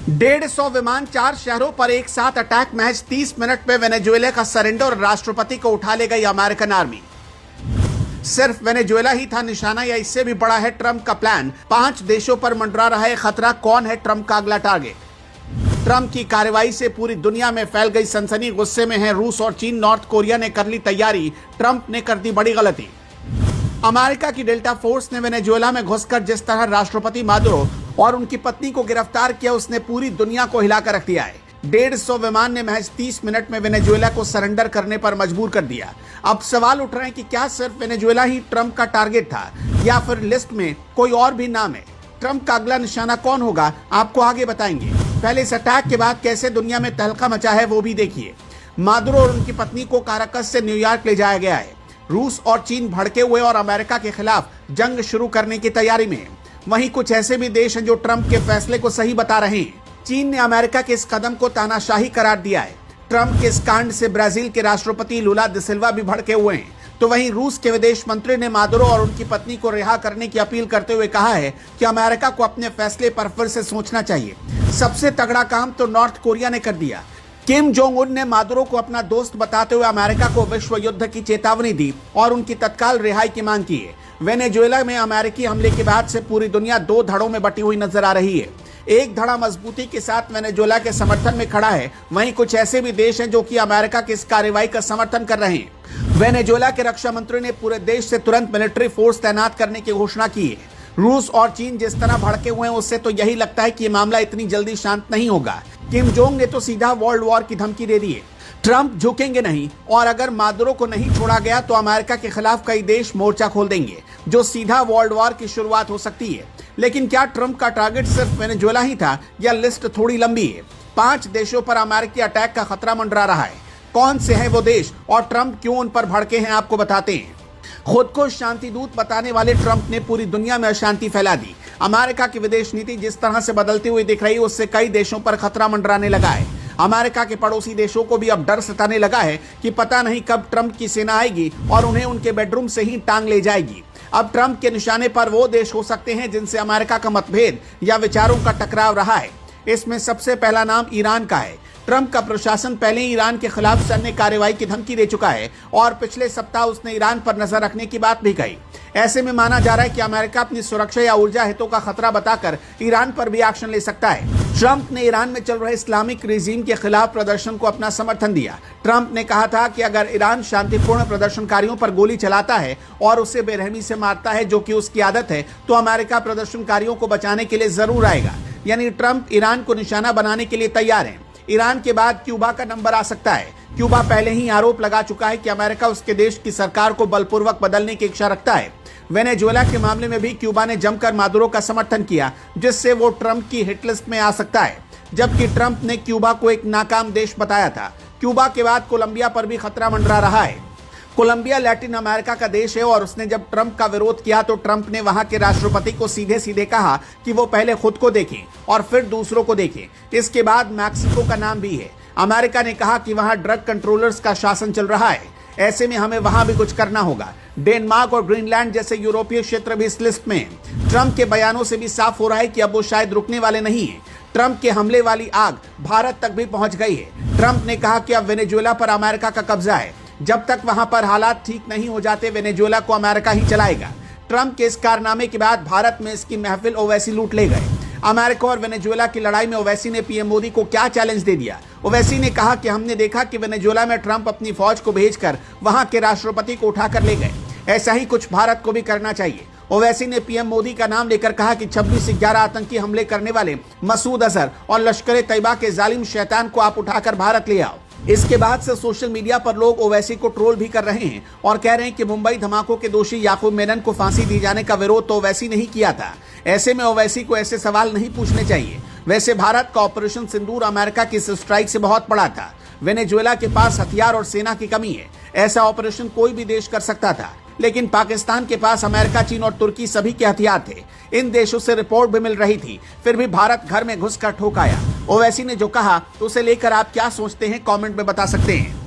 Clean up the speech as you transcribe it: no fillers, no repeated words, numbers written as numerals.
150 विमान 4 शहरों पर एक साथ अटैक। महज 30 मिनट में वेनेजुएला का सरेंडर और राष्ट्रपति को उठा ले गई अमेरिकन आर्मी। सिर्फ वेनेजुएला ही था निशाना या इससे भी बड़ा है ट्रंप का प्लान। 5 देशों पर मंडरा रहा है खतरा। कौन है ट्रंप का अगला टारगेट? ट्रंप की कार्रवाई से पूरी दुनिया में फैल गई सनसनी। गुस्से में है रूस और चीन। नॉर्थ कोरिया ने कर ली तैयारी। ट्रंप ने कर दी बड़ी गलती। अमेरिका की डेल्टा फोर्स ने वेनेजुएला में घुसकर जिस तरह राष्ट्रपति मादुरो और उनकी पत्नी को गिरफ्तार किया, उसने पूरी दुनिया को हिलाकर रख दिया है। 150 विमान ने महज 30 मिनट में वेनेजुएला को सरेंडर करने पर मजबूर कर दिया। अब सवाल उठ रहे हैं कि क्या सिर्फ वेनेजुएला ही ट्रंप का टारगेट था या फिर लिस्ट में कोई और भी नाम है? ट्रंप का अगला निशाना कौन होगा, आपको आगे बताएंगे। पहले इस अटैक के बाद कैसे दुनिया में तहलका मचा है वो भी देखिए। मादुरो और उनकी पत्नी को काराकस से न्यूयॉर्क ले जाया गया है। रूस और चीन भड़के हुए और अमेरिका के खिलाफ जंग शुरू करने की तैयारी में है। वहीं कुछ ऐसे भी देश हैं जो ट्रंप के फैसले को सही बता रहे हैं। चीन ने अमेरिका के इस कदम को तानाशाही करार दिया है। ट्रंप के इस कांड से ब्राजील के राष्ट्रपति लुला दा सिल्वा भी भड़के हुए हैं। तो वहीं रूस के विदेश मंत्री ने मादुरो और उनकी पत्नी को रिहा करने की अपील करते हुए कहा है कि अमेरिका को अपने फैसले पर फिर से सोचना चाहिए। सबसे तगड़ा काम तो नॉर्थ कोरिया ने कर दिया। किम जोंग उन ने मादुरो को अपना दोस्त बताते हुए अमेरिका को विश्व युद्ध की चेतावनी दी और उनकी तत्काल रिहाई की मांग की है। वेनेजुएला में अमेरिकी हमले के बाद से पूरी दुनिया 2 धड़ों में बटी हुई नजर आ रही है। एक धड़ा मजबूती के साथ वेनेजुएला के समर्थन में खड़ा है। वहीं कुछ ऐसे भी देश हैं जो कि अमेरिका की इस कार्रवाई का समर्थन कर रहे हैं। वेनेजुएला के रक्षा मंत्री ने पूरे देश से तुरंत मिलिट्री फोर्स तैनात करने की घोषणा की है। रूस और चीन जिस तरह भड़के हुए हैं उससे तो यही लगता है कि ये मामला इतनी जल्दी शांत नहीं होगा। किम जोंग ने तो सीधा वर्ल्ड वॉर की धमकी दे दी है। ट्रंप झुकेंगे नहीं और अगर मादुरो को नहीं छोड़ा गया तो अमेरिका के खिलाफ कई देश मोर्चा खोल देंगे, जो सीधा वर्ल्ड वॉर की शुरुआत हो सकती है। लेकिन क्या ट्रंप का टारगेट सिर्फ वेनेजुएला ही था या लिस्ट थोड़ी लंबी है? 5 देशों पर अमेरिकी अटैक का खतरा मंडरा रहा है। कौन से हैं वो देश और ट्रंप क्यों उन पर भड़के हैं, आपको बताते हैं। खुद को शांति दूत बताने वाले ट्रंप ने पूरी दुनिया में अशांति फैला दी। अमेरिका की विदेश नीति जिस तरह से बदलती हुई दिख रही है उससे कई देशों पर खतरा मंडराने लगा है। अमेरिका के पड़ोसी देशों को भी अब डर सताने लगा है कि पता नहीं कब ट्रंप की सेना आएगी और उन्हें उनके बेडरूम से ही टांग ले जाएगी। अब ट्रंप के निशाने पर वो देश हो सकते हैं जिनसे अमेरिका का मतभेद या विचारों का टकराव रहा है। इसमें सबसे पहला नाम ईरान का है। ट्रंप का प्रशासन पहले ही ईरान के खिलाफ सैन्य कार्रवाई की धमकी दे चुका है और पिछले सप्ताह उसने ईरान पर नजर रखने की बात भी कही। ऐसे में माना जा रहा है कि अमेरिका अपनी सुरक्षा या ऊर्जा हितों का खतरा बताकर ईरान पर भी एक्शन ले सकता है। ट्रंप ने ईरान में चल रहे इस्लामिक रिजीम के खिलाफ प्रदर्शन को अपना समर्थन दिया। ट्रंप ने कहा था कि अगर ईरान शांतिपूर्ण प्रदर्शनकारियों पर गोली चलाता है और उसे बेरहमी से मारता है, जो कि उसकी आदत है, तो अमेरिका प्रदर्शनकारियों को बचाने के लिए जरूर आएगा। यानी ट्रंप ईरान को निशाना बनाने के लिए तैयार है। ईरान के बाद क्यूबा का नंबर आ सकता है। क्यूबा पहले ही आरोप लगा चुका है कि अमेरिका उसके देश की सरकार को बलपूर्वक बदलने की इच्छा रखता है। वेनेजुएला के मामले में भी क्यूबा ने जमकर मादुरो का समर्थन किया, जिससे वो ट्रंप की हिट लिस्ट में आ सकता है। जबकि ट्रंप ने क्यूबा को एक नाकाम देश बताया था। क्यूबा के बाद कोलंबिया पर भी खतरा मंडरा रहा है। कोलंबिया लैटिन अमेरिका का देश है और उसने जब ट्रंप का विरोध किया तो ट्रंप ने वहां के राष्ट्रपति को सीधे सीधे कहा कि वो पहले खुद को देखें और फिर दूसरों को देखें। इसके बाद मैक्सिको का नाम भी है। अमेरिका ने कहा कि वहां ड्रग कंट्रोलर्स का शासन चल रहा है। ऐसे में हमें वहां भी कुछ करना होगा। डेनमार्क और ग्रीनलैंड जैसे यूरोपीय क्षेत्र भी इस लिस्ट में हैं। ट्रंप के बयानों से भी साफ हो रहा है कि अब वो शायद रुकने वाले नहीं है। ट्रंप के हमले वाली आग भारत तक भी पहुंच गई है। ट्रंप ने कहा कि अब वेनेजुएला पर अमेरिका का कब्जा है। जब तक वहां पर हालात ठीक नहीं हो जाते, वेनेजुएला को अमेरिका ही चलाएगा। ट्रंप के इस कारनामे के बाद भारत में इसकी महफिल ओवैसी लूट ले गए। अमेरिका और वेनेजुएला की लड़ाई में ओवैसी ने पीएम मोदी को क्या चैलेंज दे दिया। ओवैसी ने कहा कि हमने देखा कि वेनेजुएला में ट्रंप अपनी फौज को भेजकर वहां के राष्ट्रपति को उठाकर ले गए। ऐसा ही कुछ भारत को भी करना चाहिए। ओवैसी ने पीएम मोदी का नाम लेकर कहा कि 26/11 आतंकी हमले करने वाले मसूद अजहर और लश्कर ए तैयबा के जालिम शैतान को आप उठाकर भारत ले आओ। इसके बाद से सोशल मीडिया पर लोग ओवैसी को ट्रोल भी कर रहे हैं और कह रहे हैं कि मुंबई धमाकों के दोषी याकूब मेनन को फांसी दी जाने का विरोध तो ओवैसी ने ही किया था। ऐसे में ओवैसी को ऐसे सवाल नहीं पूछने चाहिए। वैसे भारत का ऑपरेशन सिंदूर अमेरिका की स्ट्राइक से बहुत बड़ा था। वेनेजुएला के पास हथियार और सेना की कमी है। ऐसा ऑपरेशन कोई भी देश कर सकता था, लेकिन पाकिस्तान के पास अमेरिका, चीन और तुर्की सभी के हथियार थे। इन देशों से रिपोर्ट भी मिल रही थी, फिर भी भारत घर में घुसकर ठोक आया। ओवैसी ने जो कहा तो उसे लेकर आप क्या सोचते हैं, कमेंट में बता सकते हैं।